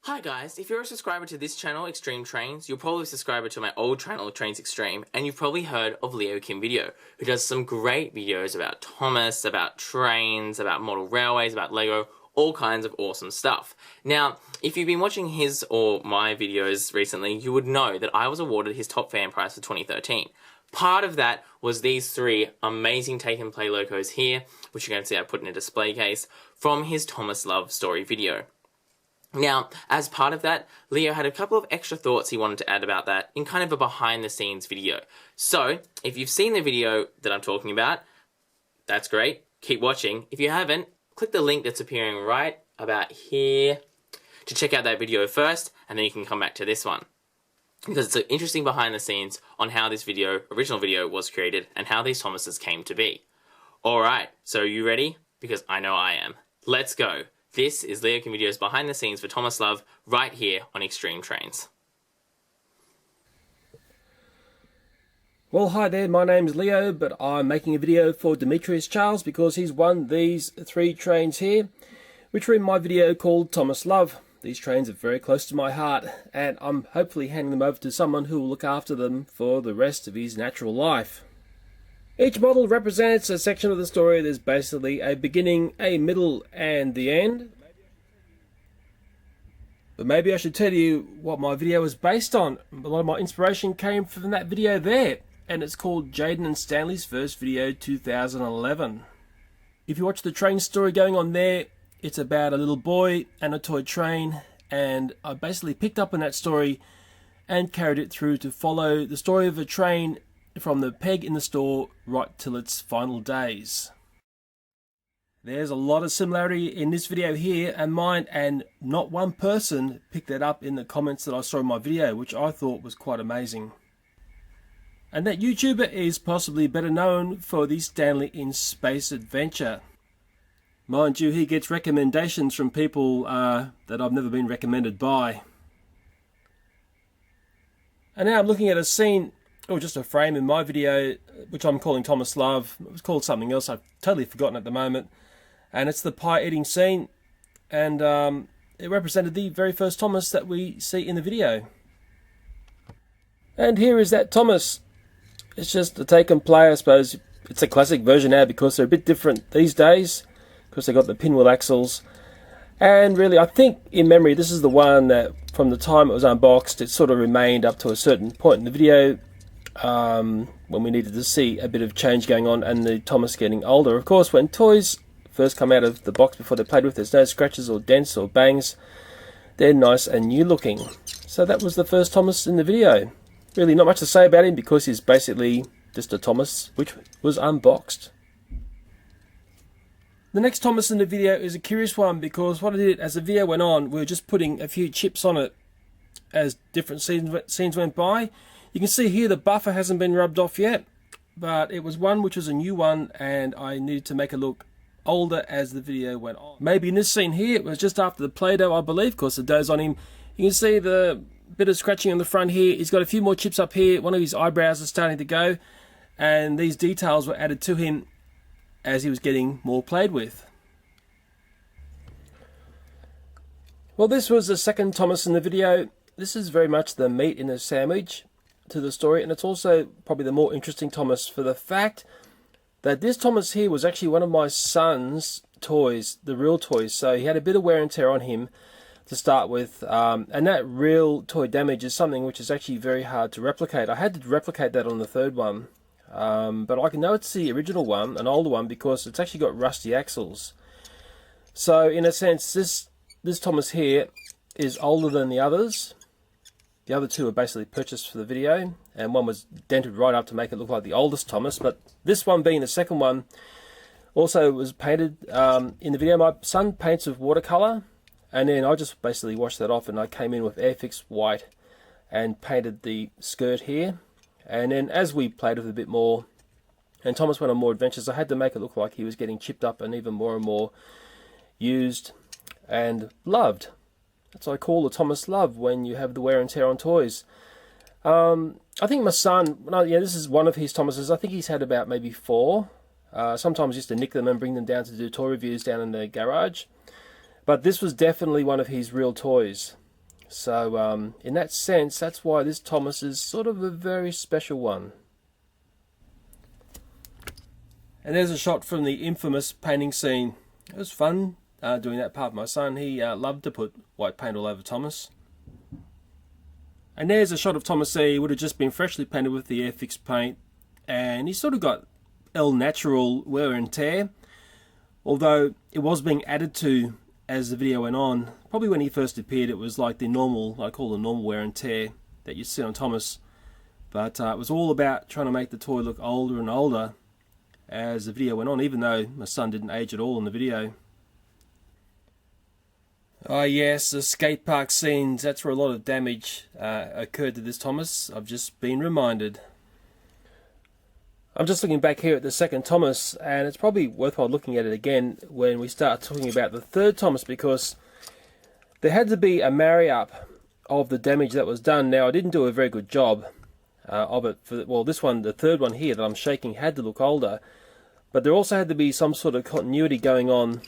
Hi guys, if you're a subscriber to this channel, XtremeTrainz, you're probably a subscriber to my old channel, Trains Extreme, and you've probably heard of Leokimvideo, who does some great videos about Thomas, about trains, about model railways, about Lego, all kinds of awesome stuff. Now, if you've been watching his or my videos recently, you would know that I was awarded his top fan prize for 2013. Part of that was these three amazing take and play locos here, which you're going to see I put in a display case, from his Thomas Love story video. Now, as part of that, Leo had a couple of extra thoughts he wanted to add about that in kind of a behind the scenes video. So, if you've seen the video that I'm talking about, that's great, keep watching. If you haven't, click the link that's appearing right about here to check out that video first, and then you can come back to this one. Because it's an interesting behind the scenes on how this original video was created and how these Thomases came to be. Alright, so are you ready? Because I know I am. Let's go. This is Leokimvideo's behind the scenes for Thomas Love right here on XtremeTrainz. Well, hi there, my name's Leo, but I'm making a video for Demetrius Charles because he's won these three trains here, which are in my video called Thomas Love. These trains are very close to my heart, and I'm hopefully handing them over to someone who will look after them for the rest of his natural life. Each model represents a section of the story. There's basically a beginning, a middle, and the end. But maybe I should tell you what my video is based on. A lot of my inspiration came from that video there, and it's called Jaden and Stanley's first video 2011. If you watch the train story going on there, it's about a little boy and a toy train, and I basically picked up on that story and carried it through to follow the story of a train from the peg in the store right till its final days. There's a lot of similarity in this video here and mine, and not one person picked that up in the comments that I saw in my video, which I thought was quite amazing. And that YouTuber is possibly better known for the Stanley in Space adventure. Mind you, he gets recommendations from people that I've never been recommended by. And now I'm looking at a scene, or just a frame in my video, which I'm calling Thomas Love. It was called something else, I've totally forgotten at the moment. And it's the pie eating scene, and it represented the very first Thomas that we see in the video. And here is that Thomas. It's just a take and play, I suppose. It's a classic version now because they're a bit different these days, because they've got the pinwheel axles. And really, I think in memory, this is the one that from the time it was unboxed, it sort of remained up to a certain point in the video, when we needed to see a bit of change going on and the Thomas getting older. Of course, when toys first come out of the box before they're played with, there's no scratches or dents or bangs. They're nice and new looking. So that was the first Thomas in the video. Really not much to say about him because he's basically just a Thomas which was unboxed. The next Thomas in the video is a curious one because what I did as the video went on, we were just putting a few chips on it as different scenes went by. You can see here the buffer hasn't been rubbed off yet, but it was one which was a new one and I needed to make it look older as the video went on. Maybe in this scene here, it was just after the Play-Doh, I believe, because the dough's on him. You can see the bit of scratching on the front here. He's got a few more chips up here. One of his eyebrows is starting to go, and these details were added to him as he was getting more played with. Well, this was the second Thomas in the video. This is very much the meat in the sandwich to the story, and it's also probably the more interesting Thomas for the fact that this Thomas here was actually one of my son's toys, the real toys. So he had a bit of wear and tear on him to start with, and that real toy damage is something which is actually very hard to replicate. I had to replicate that on the third one, but I can know it's the original one, an older one, because it's actually got rusty axles. So in a sense, this Thomas here is older than the others. The other two were basically purchased for the video, and one was dented right up to make it look like the oldest Thomas, but this one being the second one also was painted in the video. My son paints with watercolour, and then I just basically washed that off and I came in with Airfix white and painted the skirt here. And then as we played with it a bit more and Thomas went on more adventures, I had to make it look like he was getting chipped up and more used and loved. That's what I call the Thomas Love when you have the wear and tear on toys. I think my son, this is one of his Thomases. I think he's had about maybe 4. Sometimes used to nick them and bring them down to do toy reviews down in the garage. But this was definitely one of his real toys. So in that sense, that's why this Thomas is sort of a very special one. And there's a shot from the infamous painting scene. It was fun doing that part. My son, he loved to put white paint all over Thomas. And there's a shot of Thomas there. He would have just been freshly painted with the air-fixed paint. And he sort of got el natural wear and tear. Although it was being added to as the video went on. Probably when he first appeared, it was like the normal, like all the normal wear and tear that you see on Thomas. But it was all about trying to make the toy look older and older as the video went on, even though my son didn't age at all in the video. Oh yes, the skate park scenes, that's where a lot of damage occurred to this Thomas. I've just been reminded. I'm just looking back here at the second Thomas, and it's probably worthwhile looking at it again when we start talking about the third Thomas, because there had to be a marry-up of the damage that was done. Now, I didn't do a very good job of it. Well, this one, the third one here that I'm shaking, had to look older, but there also had to be some sort of continuity going on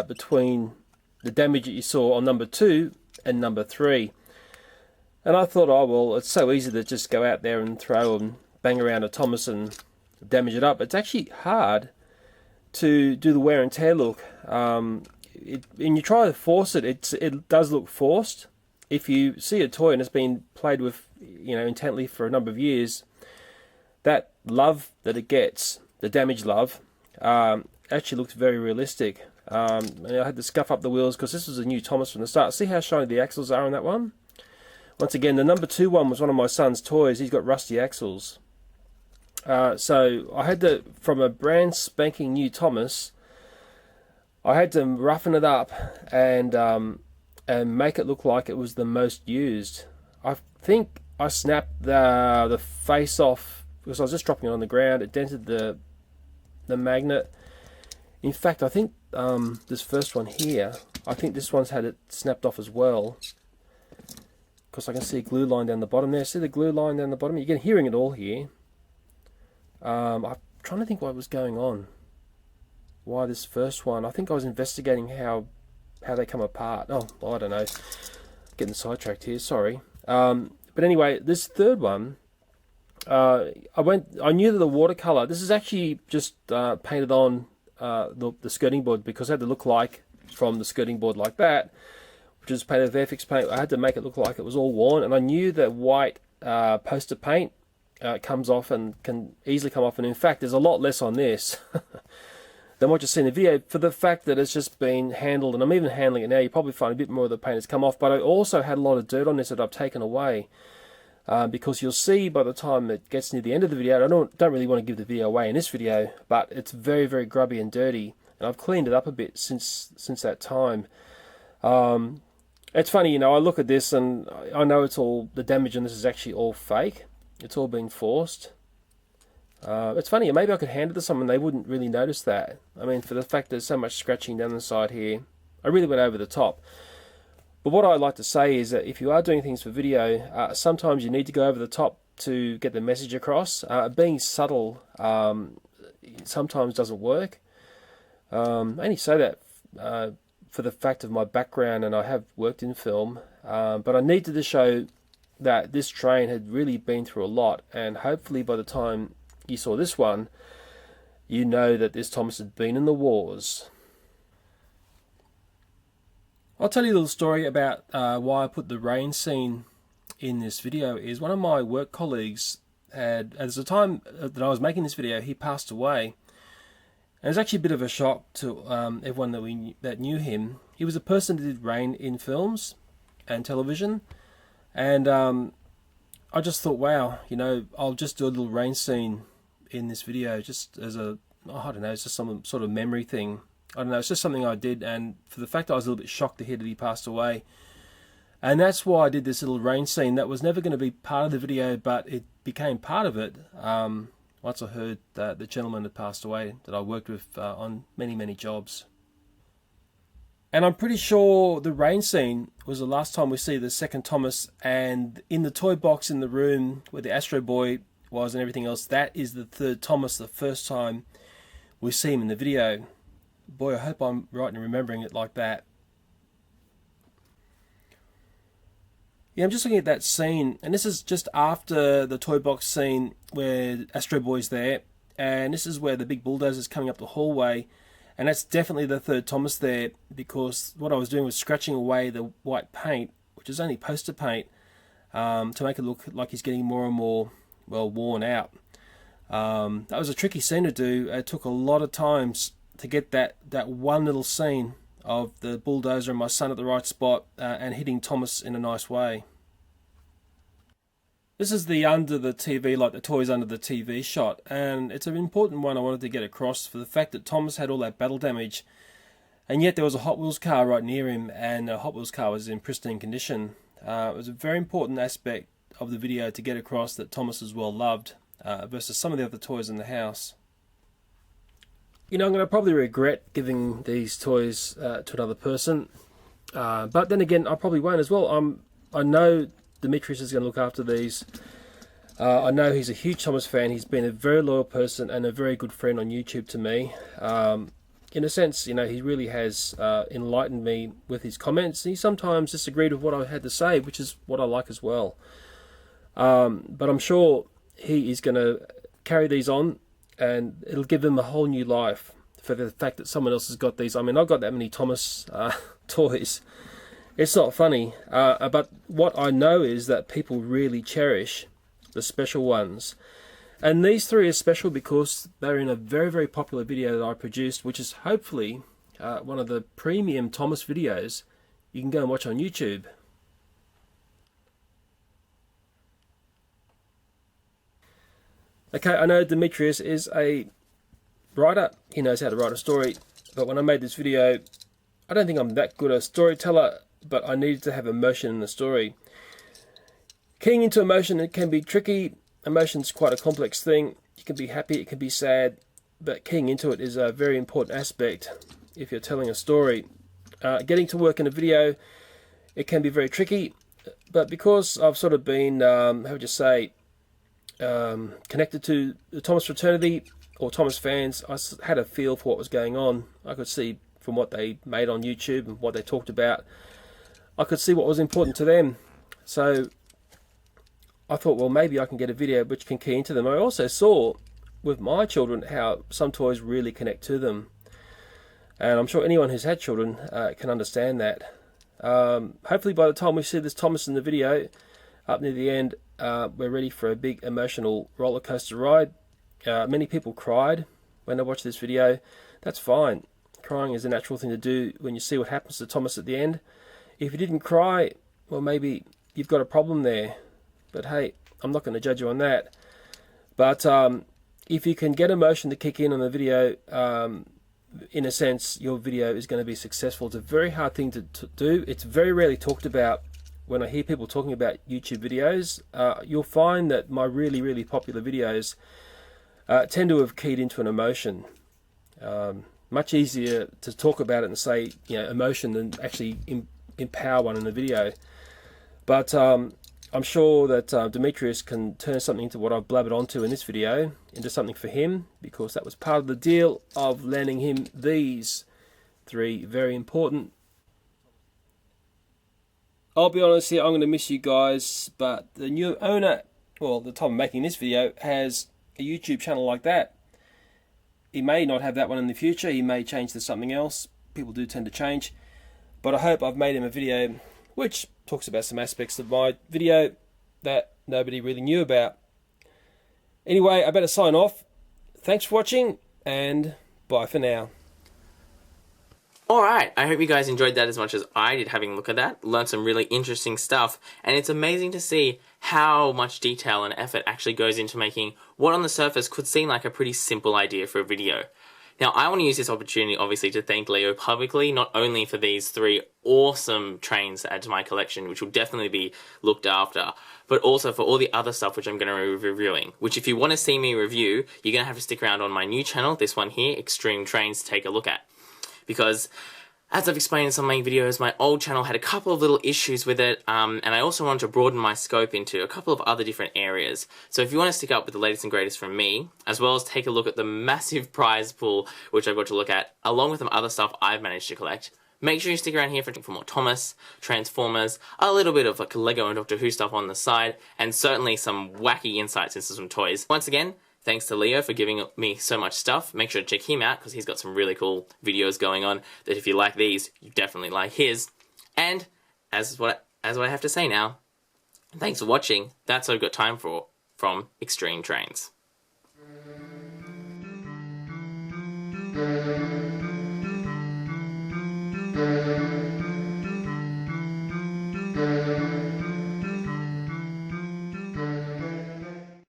between the damage that you saw on number 2 and number 3. And I thought, oh well, it's so easy to just go out there and throw and bang around a Thomas and damage it up. It's actually hard to do the wear and tear look. And you try to force it, it does look forced. If you see a toy and it's been played with, intently for a number of years, that love that it gets, the damage love, actually looks very realistic. I had to scuff up the wheels because this was a new Thomas from the start. See how shiny the axles are on that one? Once again, the number 2 one was one of my son's toys. He's got rusty axles. So I had to, from a brand spanking new Thomas, I had to roughen it up and make it look like it was the most used. I think I snapped the face off because I was just dropping it on the ground. It dented the magnet. In fact, I think this first one here, I think this one's had it snapped off as well, because I can see a glue line down the bottom there. See the glue line down the bottom? You're hearing it all here. I'm trying to think what was going on. Why this first one? I think I was investigating how they come apart. Oh, well, I don't know. Getting sidetracked here. Sorry. But anyway, this third one, I knew that the watercolor. This is actually just painted on the skirting board, because it had to look like from the skirting board like that, which is painted with air-fixed paint. I had to make it look like it was all worn, and I knew that white poster paint comes off and can easily come off, and in fact there's a lot less on this than what you see in the video, for the fact that it's just been handled, and I'm even handling it now. You probably find a bit more of the paint has come off, but I also had a lot of dirt on this that I've taken away, because you'll see by the time it gets near the end of the video, I don't really want to give the video away in this video, but it's very, very grubby and dirty, and I've cleaned it up a bit since that time. It's funny, I look at this and I know it's all, the damage on this is actually all fake. It's all been forced. It's funny, maybe I could hand it to someone, they wouldn't really notice that. I mean, for the fact there's so much scratching down the side here, I really went over the top. But what I like to say is that if you are doing things for video, sometimes you need to go over the top to get the message across. Being subtle sometimes doesn't work. I only say that for the fact of my background, and I have worked in film, but I needed to show that this train had really been through a lot, and hopefully by the time you saw this one, you know that this Thomas had been in the wars. I'll tell you a little story about why I put the rain scene in this video. Is one of my work colleagues had, at the time that I was making this video, he passed away. And it was actually a bit of a shock to everyone that knew him. He was a person that did rain in films and television, and I just thought, wow, I'll just do a little rain scene in this video, just as a, I don't know, it's just some sort of memory thing. I don't know, it's just something I did, and for the fact I was a little bit shocked to hear that he passed away. And that's why I did this little rain scene. That was never going to be part of the video, but it became part of it once I heard that the gentleman had passed away that I worked with on many, many jobs. And I'm pretty sure the rain scene was the last time we see the second Thomas, and in the toy box in the room where the Astro Boy was and everything else, that is the third Thomas, the first time we see him in the video. Boy, I hope I'm right in remembering it like that. Yeah, I'm just looking at that scene, and this is just after the toy box scene where Astro Boy's there, and this is where the big bulldozer's coming up the hallway, and that's definitely the third Thomas there, because what I was doing was scratching away the white paint, which is only poster paint, to make it look like he's getting more and more, well, worn out. That was a tricky scene to do. It took a lot of times to get that one little scene of the bulldozer and my son at the right spot and hitting Thomas in a nice way. This is the under the TV, like the toys under the TV shot, and it's an important one I wanted to get across for the fact that Thomas had all that battle damage, and yet there was a Hot Wheels car right near him, and the Hot Wheels car was in pristine condition. It was a very important aspect of the video to get across that Thomas is well loved versus some of the other toys in the house. You know, I'm going to probably regret giving these toys to another person, but then again, I probably won't as well. I know Demetrius is going to look after these. I know he's a huge Thomas fan. He's been a very loyal person and a very good friend on YouTube to me. In a sense, you know, he really has enlightened me with his comments. He sometimes disagreed with what I had to say, which is what I like as well. But I'm sure he is going to carry these on, and it'll give him a whole new life for the fact that someone else has got these. I mean, I've got that many Thomas toys. It's not funny, but what I know is that people really cherish the special ones. And these three are special because they're in a very, very popular video that I produced, which is hopefully one of the premium Thomas videos you can go and watch on YouTube. Okay, I know Demetrius is a writer. He knows how to write a story. But when I made this video, I don't think I'm that good a storyteller, but I needed to have emotion in the story. Keying into emotion, it can be tricky. Emotion's quite a complex thing. You can be happy, it can be sad, but keying into it is a very important aspect if you're telling a story. Getting to work in a video, it can be very tricky, but because I've sort of been, how would you say, connected to the Thomas fraternity or Thomas fans, I had a feel for what was going on. I could see from what they made on YouTube and what they talked about, I could see what was important to them. So I thought, well, maybe I can get a video which can key into them. I also saw with my children how some toys really connect to them, and I'm sure anyone who's had children can understand that. Hopefully by the time we see this Thomas in the video up near the end, we're ready for a big emotional roller coaster ride. Many people cried when they watched this video. That's fine. Crying is a natural thing to do when you see what happens to Thomas at the end. If you didn't cry, well, maybe you've got a problem there. But hey, I'm not going to judge you on that. But if you can get emotion to kick in on the video, in a sense, your video is going to be successful. It's a very hard thing to do. It's very rarely talked about. When I hear people talking about YouTube videos, you'll find that my really, really popular videos tend to have keyed into an emotion. Much easier to talk about it and say, you know, emotion than actually empower one in a video. But I'm sure that Demetrius can turn something into what I've blabbered onto in this video into something for him, because that was part of the deal of landing him these three very important. I'll be honest here, I'm going to miss you guys, but the new owner, well, the time of making this video, has a YouTube channel like that. He may not have that one in the future, he may change to something else. People do tend to change. But I hope I've made him a video which talks about some aspects of my video that nobody really knew about. Anyway, I better sign off. Thanks for watching, and bye for now. Alright, I hope you guys enjoyed that as much as I did having a look at that. Learned some really interesting stuff, and it's amazing to see how much detail and effort actually goes into making what on the surface could seem like a pretty simple idea for a video. Now, I want to use this opportunity, obviously, to thank Leo publicly, not only for these three awesome trains to add to my collection, which will definitely be looked after, but also for all the other stuff which I'm going to be reviewing, which if you want to see me review, you're going to have to stick around on my new channel, this one here, XtremeTrainz, to take a look at. Because, as I've explained in some of my videos, my old channel had a couple of little issues with it, and I also wanted to broaden my scope into a couple of other different areas. So if you want to stick up with the latest and greatest from me, as well as take a look at the massive prize pool which I've got to look at, along with some other stuff I've managed to collect, Make sure you stick around here for more Thomas, Transformers, a little bit of like Lego and Doctor Who stuff on the side, and certainly some wacky insights into some toys. Once again, thanks to Leo for giving me so much stuff. Make sure to check him out because he's got some really cool videos going on that if you like these, you definitely like his. And as what I have to say now, thanks for watching. That's all I've got time for from XtremeTrainz.